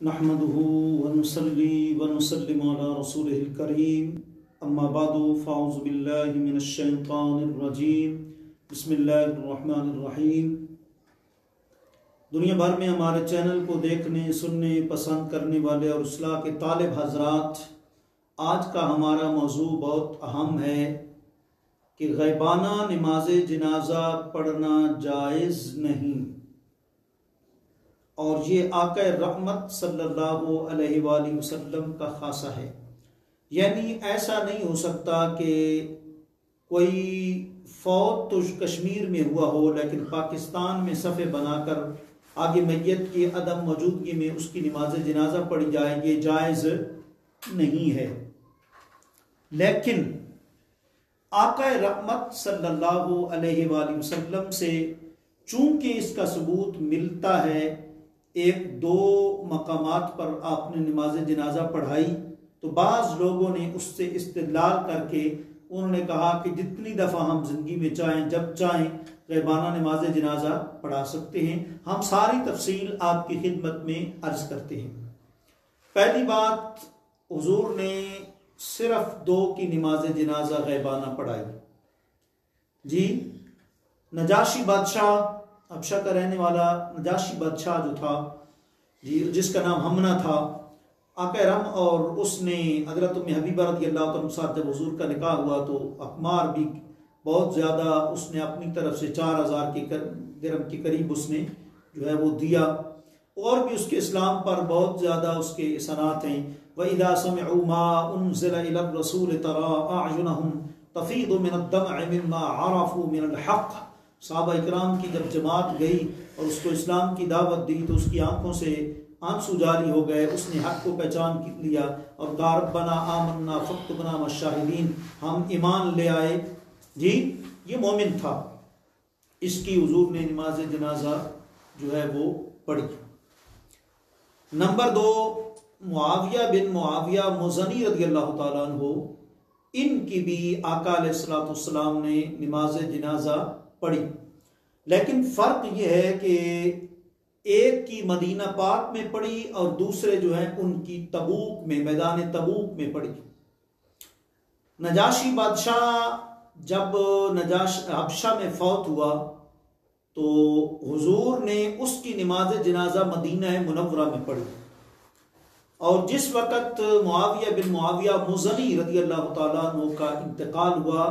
نحمده ونصلي ونسلم على رسوله الكريم اما بعد فاعوذ بالله من الشیطان الرجیم بسم اللہ الرحمن الرحیم۔ دنیا بھر میں ہمارے چینل کو دیکھنے سننے پسند کرنے والے اور اصلاح کے طالب حضرات، آج کا ہمارا موضوع بہت اہم ہے کہ غیبانہ نماز جنازہ پڑھنا جائز نہیں، اور یہ آقا رحمت صلی اللہ علیہ وآلہ وسلم کا خاصہ ہے۔ یعنی ایسا نہیں ہو سکتا کہ کوئی فوت تو کشمیر میں ہوا ہو لیکن پاکستان میں صفے بنا کر آگے میت کی عدم موجودگی میں اس کی نماز جنازہ پڑھی جائے، یہ جائز نہیں ہے۔ لیکن آقا رحمت صلی اللہ علیہ وآلہ وسلم سے چونکہ اس کا ثبوت ملتا ہے، ایک دو مقامات پر آپ نے نماز جنازہ پڑھائی، تو بعض لوگوں نے اس سے استدلال کر کے انہوں نے کہا کہ جتنی دفعہ ہم زندگی میں چاہیں جب چاہیں غیبانہ نماز جنازہ پڑھا سکتے ہیں۔ ہم ساری تفصیل آپ کی خدمت میں عرض کرتے ہیں۔ پہلی بات، حضور نے صرف 2 کی نماز جنازہ غیبانہ پڑھائی۔ جی، نجاشی بادشاہ، حبشہ کا رہنے والا نجاشی بادشاہ جو تھا، جی، جس کا نام ہمنا تھا، آقا رحم اور اس نے حضرت ام حبیبہ رضی اللہ عنہ ساتھ جب حضور کا نکاح ہوا تو اقمار بھی بہت زیادہ اس نے اپنی طرف سے 4000 کے درہم کے قریب اس نے جو ہے وہ دیا، اور بھی اس کے اسلام پر بہت زیادہ اس کے احسانات ہیں۔ وَإِذَا سَمِعُوا مَا أُنزِلَ إِلَى الرَّسُولِ تَرَىٰ أَعْيُنَهُمْ تَفِيضُ مِنَ الدَّمْعِ مِمَّا عَرَفُوا مِنَ الْحَقِّ۔ صحابہ اکرام کی جب جماعت گئی اور اس کو اسلام کی دعوت دی تو اس کی آنکھوں سے آنسو جاری ہو گئے، اس نے حق کو پہچان لیا اور کہا ربنا آمنا فاکتبنا مع الشاہدین، ہم ایمان لے آئے۔ جی، یہ مومن تھا، اس کی حضور نے نماز جنازہ جو ہے وہ پڑھی۔ نمبر 2، معاویہ بن معاویہ مزنی رضی اللہ تعالیٰ عنہ، ان کی بھی آقا علیہ السلام نے نماز جنازہ پڑھی، لیکن فرق یہ ہے کہ ایک کی مدینہ پاک میں پڑھی اور دوسرے جو ہیں ان کی تبوک میں، میدان تبوک میں پڑھی۔ نجاشی بادشاہ جب حبشہ میں فوت ہوا تو حضور نے اس کی نماز جنازہ مدینہ منورہ میں پڑھی، اور جس وقت معاویہ بن معاویہ مزنی رضی اللہ تعالیٰ عنہ کا انتقال ہوا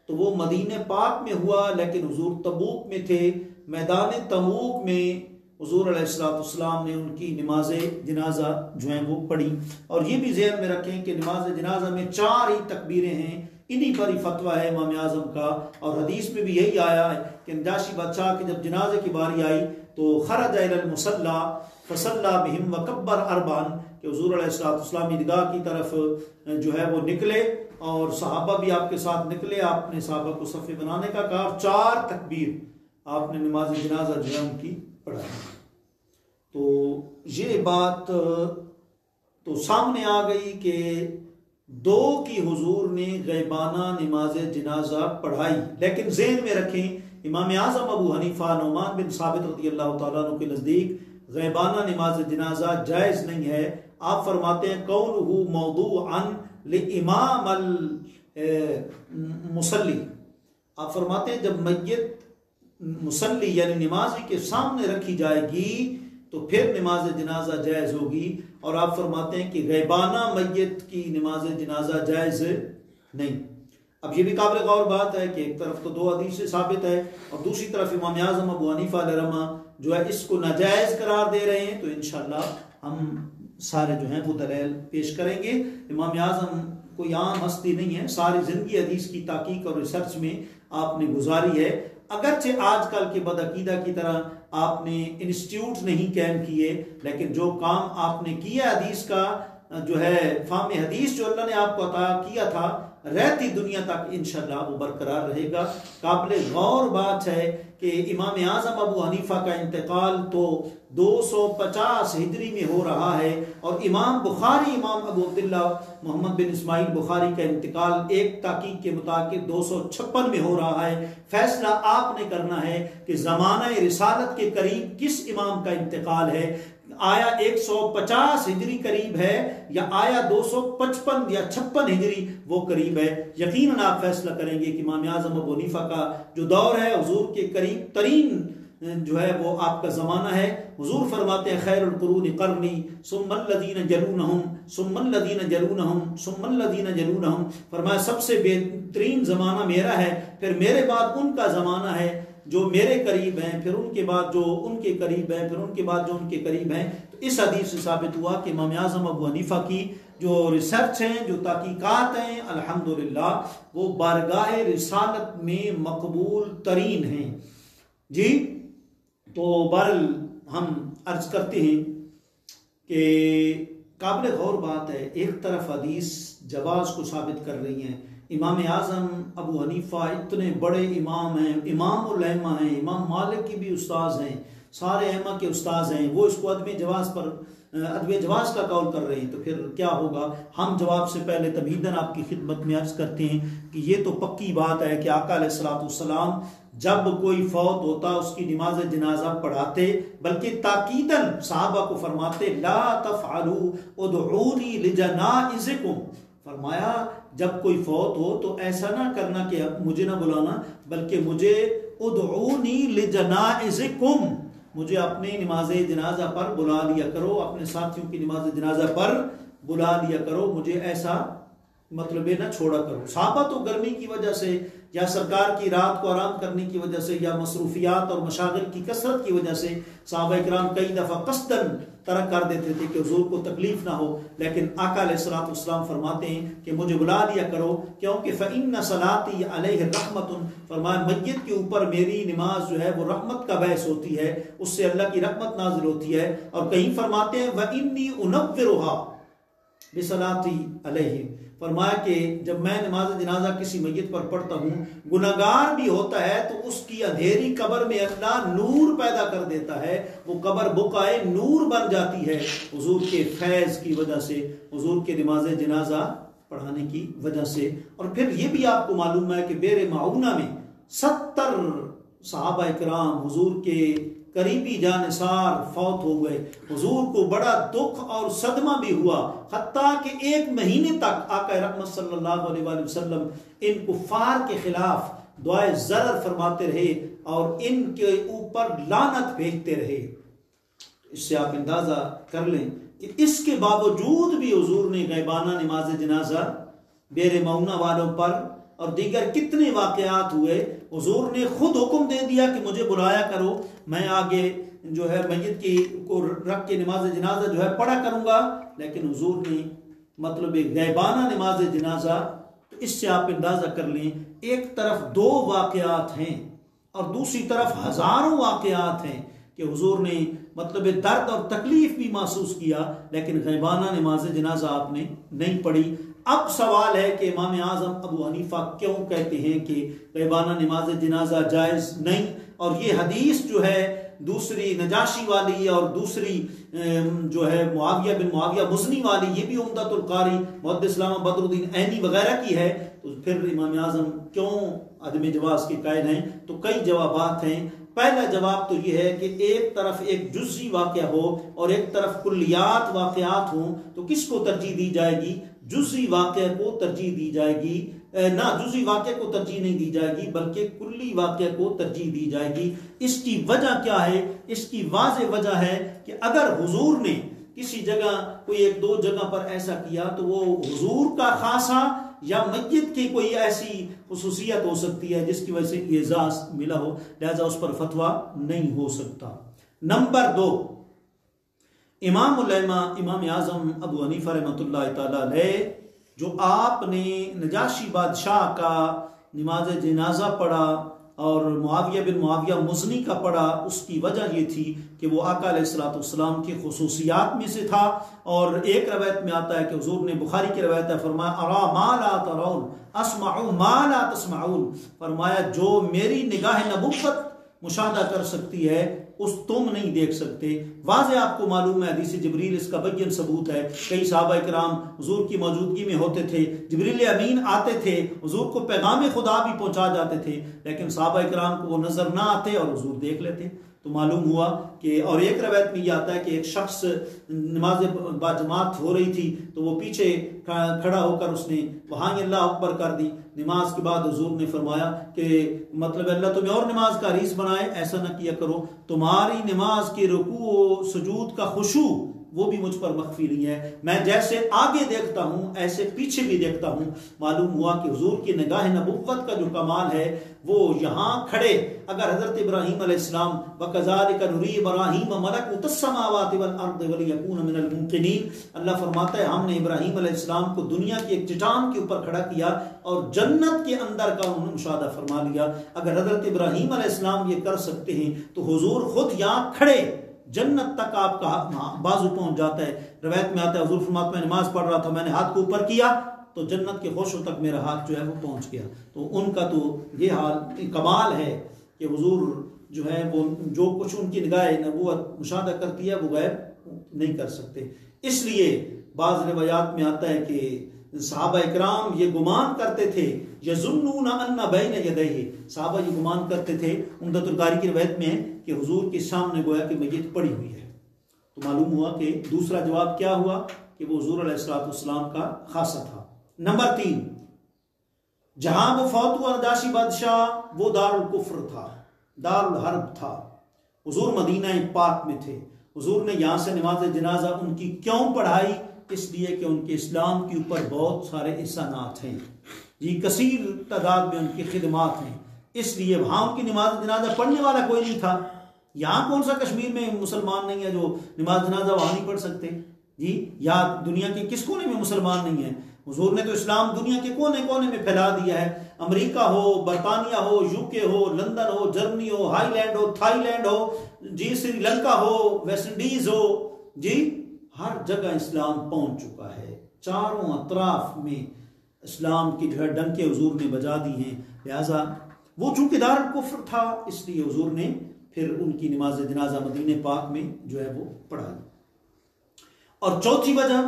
تو وہ مدینہ پاک میں ہوا، لیکن حضور تبوک میں تھے۔ میدان تبوک میں حضور علیہ السلام نے ان کی نماز جنازہ جو ہیں وہ پڑھی۔ اور یہ بھی ذہن میں رکھیں کہ نماز جنازہ میں 4 ہی تکبیریں ہیں، انہی پر ہی فتویٰ ہے امام اعظم کا، اور حدیث میں بھی یہی آیا ہے کہ نجاشی بادشاہ کی جب جنازے کی باری آئی تو خرج الی المصلی فصلی بہم وکبر 4، کہ حضور علیہ السلام عیدگاہ کی طرف جو ہے وہ نکلے اور صحابہ بھی آپ کے ساتھ نکلے، آپ نے صحابہ کو صفے بنانے کا کہا، 4 تکبیر آپ نے نماز جنازہ جو ہے ان کی پڑھائی۔ تو یہ بات تو سامنے آ گئی کہ 2 کی حضور نے غیبانہ نماز جنازہ پڑھائی، لیکن ذہن میں رکھیں امام اعظم ابو حنیفہ نعمان بن ثابت رضی اللہ تعالیٰ عنہ کے نزدیک غیبانہ نماز جنازہ جائز نہیں ہے۔ آپ فرماتے ہیں قولہ موضوعا لامام المصلی، آپ فرماتے ہیں جب میت مصلی یعنی نمازی کے سامنے رکھی جائے گی تو پھر نماز جنازہ جائز ہوگی، اور آپ فرماتے ہیں کہ غیبانہ میت کی نماز جنازہ جائز نہیں۔ اب یہ بھی قابل غور بات ہے کہ ایک طرف تو 2 حدیث سے ثابت ہے اور دوسری طرف امام اعظم ابو حنیفہ علیہ رحمہ جو ہے اس کو ناجائز قرار دے رہے ہیں، تو انشاءاللہ ہم سارے جو ہیں وہ دلائل پیش کریں گے۔ امام اعظم کوئی عام ہستی نہیں ہے، ساری زندگی حدیث کی تحقیق اور ریسرچ میں آپ نے گزاری ہے، اگرچہ آج کل کے بدعقیدہ کی طرح آپ نے انسٹیٹیوٹ نہیں قائم کیے، لیکن جو کام آپ نے کیا حدیث کا جو ہے فہم حدیث جو اللہ نے آپ کو عطا کیا تھا، رہتی دنیا تک انشاءاللہ وہ برقرار رہے گا۔ قابل غور بات ہے کہ امام اعظم ابو حنیفہ کا انتقال تو 250 ہجری میں ہو رہا ہے، اور امام بخاری امام ابو عبداللہ محمد بن اسماعیل بخاری کا انتقال ایک تحقیق کے مطابق 256 میں ہو رہا ہے۔ فیصلہ آپ نے کرنا ہے کہ زمانہ رسالت کے قریب کس امام کا انتقال ہے، آیا 150 ہجری قریب ہے یا آیا 255 یا 56 ہجری وہ قریب ہے، یقیناً آپ فیصلہ کریں گے کہ امام اعظم ابو حنیفہ کا جو دور ہے حضور کے قریب ترین جو ہے وہ آپ کا زمانہ ہے۔ حضور فرماتے ہیں خیر القرون قرنی ثم الذین یلونہم ثم الذین یلونہم ثم الذین یلونہم، فرمایا سب سے بہترین زمانہ میرا ہے، پھر میرے بعد ان کا زمانہ ہے جو میرے قریب ہیں، پھر ان کے بعد جو ان کے قریب ہیں، پھر ان کے بعد جو ان کے قریب ہیں۔ تو اس حدیث سے ثابت ہوا کہ امام اعظم ابو حنیفہ کی جو ریسرچ ہیں، جو تحقیقات ہیں، الحمدللہ وہ بارگاہ رسالت میں مقبول ترین ہیں۔ جی تو بہرحال ہم عرض کرتے ہیں کہ قابل غور بات ہے، ایک طرف حدیث جواز کو ثابت کر رہی ہیں، امام اعظم ابو حنیفہ اتنے بڑے امام ہیں، امام الائمہ ہیں، امام مالک کی بھی استاذ ہیں، سارے ائمہ کے استاذ ہیں، وہ اس کو عدم جواز کا قول کر رہے ہیں، تو پھر کیا ہوگا؟ ہم جواب سے پہلے تمہیداً آپ کی خدمت میں عرض کرتے ہیں کہ یہ تو پکی بات ہے کہ آقا علیہ الصلوۃ والسلام جب کوئی فوت ہوتا اس کی نماز جنازہ پڑھاتے، بلکہ تاکیداً صحابہ کو فرماتے لا تفعلوا ادعونی لجنائزکم، فرمایا جب کوئی فوت ہو تو ایسا نہ کرنا کہ مجھے نہ بلانا، بلکہ مجھے ادعونی لجنائزکم، مجھے اپنی نماز جنازہ پر بلا لیا کرو، اپنے ساتھیوں کی نماز جنازہ پر بلا لیا کرو، مجھے ایسا مطلب نہ چھوڑا کرو۔ صحابہ تو گرمی کی وجہ سے یا سرکار کی رات کو آرام کرنے کی وجہ سے یا مصروفیات اور مشاغل کی کثرت کی وجہ سے صحابہ کرام کئی دفعہ قصداً ترک کر دیتے تھے کہ حضور کو تکلیف نہ ہو، لیکن آقا علیہ الصلوۃ والسلام فرماتے ہیں کہ مجھے بلا لیا کرو، کیونکہ فإن صلاتي علیہ رحمت، فرمایا میت کے اوپر میری نماز جو ہے وہ رحمت کا باعث ہوتی ہے، اس سے اللہ کی رحمت نازل ہوتی ہے۔ اور کہیں فرماتے ہیں وإني أنورها بصلاتي علیہ، فرمایا کہ جب میں نماز جنازہ کسی میت پر پڑھتا ہوں، گناہگار بھی ہوتا ہے تو اس کی اندھیری قبر میں اللہ نور پیدا کر دیتا ہے، وہ قبر بقائے نور بن جاتی ہے حضور کے فیض کی وجہ سے، حضور کے نماز جنازہ پڑھانے کی وجہ سے۔ اور پھر یہ بھی آپ کو معلوم ہے کہ بیر معونہ میں 70 صحابہ اکرام حضور کے قریبی جانثار فوت ہو گئے، حضور کو بڑا دکھ اور صدمہ بھی ہوا، حتیٰ کہ 1 مہینے تک آقا رحمت صلی اللہ علیہ وآلہ وسلم ان کفار کے خلاف دعائے ضرر فرماتے رہے اور ان کے اوپر لعنت بھیجتے رہے۔ اس سے آپ اندازہ کر لیں کہ اس کے باوجود بھی حضور نے غیبانہ نماز جنازہ بیر معونہ والوں پر اور دیگر کتنے واقعات ہوئے، حضور نے خود حکم دے دیا کہ مجھے بلایا کرو، میں آگے جو ہے میت کی کو رکھ کے نماز جنازہ جو ہے پڑھا کروں گا، لیکن حضور نے مطلب غیبانہ نماز جنازہ، تو اس سے آپ اندازہ کر لیں ایک طرف 2 واقعات ہیں اور دوسری طرف ہزاروں واقعات ہیں کہ حضور نے مطلب درد اور تکلیف بھی محسوس کیا، لیکن غیبانہ نماز جنازہ آپ نے نہیں پڑھی۔ اب سوال ہے کہ امام اعظم ابو حنیفہ کیوں کہتے ہیں کہ غیبانہ نماز جنازہ جائز نہیں، اور یہ حدیث جو ہے دوسری نجاشی والی اور دوسری جو ہے معاویہ بن معاویہ مزنی والی، یہ بھی عمدۃ القاری محدث علامہ بدر الدین عینی وغیرہ کی ہے، تو پھر امام اعظم کیوں عدم جواز کے قائل ہیں؟ تو کئی جوابات ہیں۔ پہلا جواب تو یہ ہے کہ ایک طرف ایک جزئی واقعہ ہو اور ایک طرف کلیات واقعات ہوں، تو کس کو ترجیح دی جائے گی؟ جزئی واقعہ کو ترجیح دی جائے گی، نہ جزئی واقعہ کو ترجیح نہیں دی جائے گی بلکہ کلی واقعہ کو ترجیح دی جائے گی۔ اس کی وجہ کیا ہے؟ اس کی واضح وجہ ہے کہ اگر حضور نے کسی جگہ کوئی 1-2 جگہ پر ایسا کیا تو وہ حضور کا خاصہ یا میت کی کوئی ایسی خصوصیت ہو سکتی ہے جس کی وجہ سے اعزاز ملا ہو، لہذا اس پر فتویٰ نہیں ہو سکتا۔ نمبر 2، امام الائمہ امام اعظم ابو حنیفہ رحمۃ اللہ تعالی علیہ جو آپ نے نجاشی بادشاہ کا نماز جنازہ پڑھا اور معاویہ بن معاویہ مزنی کا پڑھا، اس کی وجہ یہ تھی کہ وہ آقا علیہ الصلوۃ والسلام کی خصوصیات میں سے تھا، اور ایک روایت میں آتا ہے کہ حضور نے، بخاری کی روایت ہے، فرمایا ارا ما لا ترون اسمع ما لا تسمعون، فرمایا جو میری نگاہ نبوت مشاہدہ کر سکتی ہے اس تم نہیں دیکھ سکتے۔ واضح آپ کو معلوم ہے حدیث جبریل اس کا بین ثبوت ہے، کئی صحابہ کرام حضور کی موجودگی میں ہوتے تھے، جبریل امین آتے تھے، حضور کو پیغام خدا بھی پہنچا جاتے تھے، لیکن صحابہ کرام کو وہ نظر نہ آتے اور حضور دیکھ لیتے۔ تو معلوم ہوا کہ، اور ایک روایت میں یہ آتا ہے کہ ایک شخص نماز باجماعت ہو رہی تھی تو وہ پیچھے کھڑا ہو کر اس نے وہاں اللہ اکبر کر دی۔ نماز کے بعد حضور نے فرمایا کہ مطلب اللہ تمہیں اور نماز کا حریص بنائے، ایسا نہ کیا کرو، تمہاری نماز کے رکوع و سجود کا خشوع وہ بھی مجھ پر مخفی نہیں ہے، میں جیسے آگے دیکھتا ہوں ایسے پیچھے بھی دیکھتا ہوں۔ معلوم ہوا کہ حضور کی نگاہ نبوت کا جو کمال ہے وہ یہاں کھڑے اگر حضرت ابراہیم علیہ السلام وَكَذَلِكَ نُرِي إِبْرَاهِيمَ مَلَكُوتَ السَّمَاوَاتِ وَالْأَرْضِ وَلِيَكُونَ مِنَ الْمُوقِنِينَ۔ اللہ فرماتا ہے ہم نے ابراہیم علیہ السلام کو دنیا کی ایک چٹان کے اوپر کھڑا کیا اور جنت کے اندر کا انہوں نے مشاہدہ فرما لیا۔ اگر حضرت ابراہیم علیہ السلام یہ کر سکتے ہیں تو حضور خود یہاں کھڑے جنت تک آپ کا بازو پہنچ جاتا ہے۔ روایت میں آتا ہے حضور فرماتے میں نماز پڑھ رہا تھا، میں نے ہاتھ کو اوپر کیا تو جنت کے خوشوں تک میرا ہاتھ جو ہے وہ پہنچ گیا۔ تو ان کا تو یہ حال کمال ہے کہ حضور جو ہے وہ جو کچھ ان کی نگاہ نبوت مشاہدہ کرتی ہے وہ غیب نہیں کر سکتے۔ اس لیے بعض روایات میں آتا ہے کہ صحابہ اکرام یہ گمان کرتے تھے، یظنون ان بین یدیہ، صحابہ یہ گمان کرتے تھے، عمدۃ القاری کی روایت میں ہے کہ حضور کے سامنے گویا کہ میت پڑی ہوئی ہے۔ تو معلوم ہوا کہ دوسرا جواب کیا ہوا کہ وہ حضور علیہ السلام کا خاصہ تھا۔ نمبر 3، جہاں وہ فوت ہوا نجاشی بادشاہ وہ دار الکفر تھا، دار الحرب تھا۔ حضور مدینہ پاک میں تھے، حضور نے یہاں سے نماز جنازہ ان کی کیوں پڑھائی؟ اس لیے کہ ان کے اسلام کے اوپر بہت سارے احسانات ہیں، یہ کثیر تعداد میں ان کی خدمات ہیں، اس لیے وہاں ان کی نماز جنازہ پڑھنے والا کوئی نہیں تھا۔ یہاں کون سا کشمیر میں مسلمان نہیں ہے جو نماز جنازہ وہاں نہیں پڑھ سکتے جی؟ یا دنیا کے کس کونے میں مسلمان نہیں ہے؟ حضور نے تو اسلام دنیا کے کونے کونے میں پھیلا دیا ہے، امریکہ ہو، برطانیہ ہو، UK ہو، لندن ہو، جرمنی ہو، ہائی لینڈ ہو، تھائی لینڈ ہو جی، سری لنکا ہو، ویسٹ انڈیز ہو جی، ہر جگہ اسلام پہنچ چکا ہے۔ چاروں اطراف میں اسلام کی جو ہے ڈنکے حضور نے بجا دی ہیں، لہذا وہ چونکہ دار الکفر تھا اس لیے حضور نے پھر ان کی نماز جنازہ مدینہ پاک میں جو ہے وہ پڑھائی۔ اور چوتھی وجہ،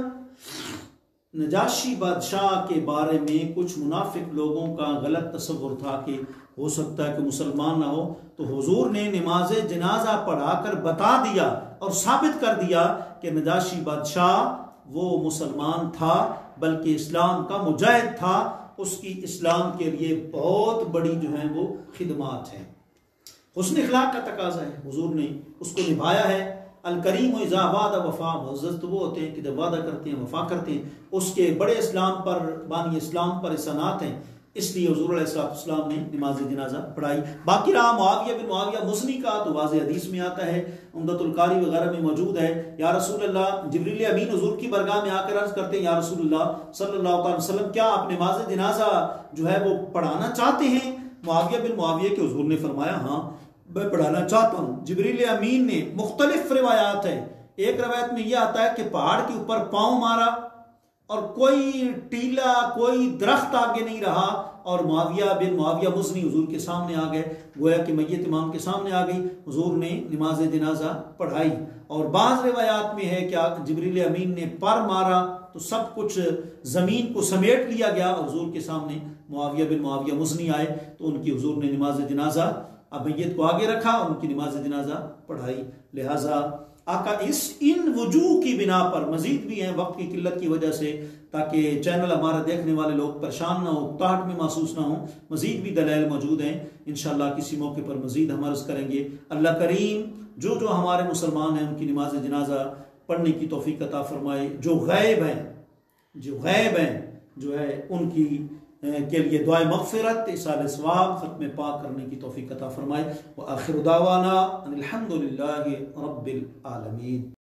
نجاشی بادشاہ کے بارے میں کچھ منافق لوگوں کا غلط تصور تھا کہ ہو سکتا ہے کہ مسلمان نہ ہو، تو حضور نے نماز جنازہ پڑھا کر بتا دیا اور ثابت کر دیا کہ نجاشی بادشاہ وہ مسلمان تھا بلکہ اسلام کا مجاہد تھا، اس کی اسلام کے لیے بہت بڑی جو ہے وہ خدمات ہیں۔ حسن اخلاق کا تقاضا ہے، حضور نے اس کو نبھایا ہے۔ الکریم اذا وعد وفا، معزز تو وہ ہوتے ہیں کہ جب وعدہ کرتے ہیں وفا کرتے ہیں۔ اس کے بڑے اسلام پر، بانی اسلام پر احسانات ہیں، اس لیے حضور علیہ السلام نے نماز جنازہ پڑھائی۔ باقی رہا معاویہ بن معاویہ مزنی کا تو واضح حدیث میں آتا ہے، عمدۃ القاری وغیرہ میں موجود ہے، یا رسول اللہ، جبریل امین حضور کی بارگاہ میں آ کر عرض کرتے ہیں یا رسول اللہ صلی اللہ علیہ وسلم کیا آپ نماز جنازہ جو ہے وہ پڑھانا چاہتے ہیں؟ معاویہ بن معاویہ کے حضور نے فرمایا ہاں میں پڑھانا چاہتا ہوں۔ جبریل امین نے، مختلف روایات ہیں، ایک روایت میں یہ آتا ہے کہ پہاڑ کے اوپر پاؤں مارا اور کوئی ٹیلا کوئی درخت آگے نہیں رہا اور معاویہ بن معاویہ مزنی حضور کے سامنے آ گئے، گویا کہ میت امام کے سامنے آ گئی، حضور نے نماز جنازہ پڑھائی۔ اور بعض روایات میں ہے کہ جبریل امین نے پر مارا تو سب کچھ زمین کو سمیٹ لیا گیا اور حضور کے سامنے معاویہ بن معاویہ مزنی آئے تو ان کی حضور نے نماز جنازہ اب میت کو آگے رکھا اور ان کی نماز جنازہ پڑھائی۔ لہٰذا آقا ان وجوہ کی بنا پر، مزید بھی ہیں وقت کی قلت کی وجہ سے تاکہ چینل ہمارا دیکھنے والے لوگ پریشان نہ ہو، اکتاہٹ میں محسوس نہ ہوں، مزید بھی دلائل موجود ہیں، انشاءاللہ کسی موقع پر مزید ہم عرض کریں گے۔ اللہ کریم جو ہمارے مسلمان ہیں ان کی نماز جنازہ پڑھنے کی توفیق عطا فرمائے، جو غائب ہیں جو ہے ان کی کے لیے دعائے مغفرت، ایصال ثواب، ختم پاک کرنے کی توفیق عطا فرمائے۔ وآخر دعوانا ان الحمد للہ رب العالمین۔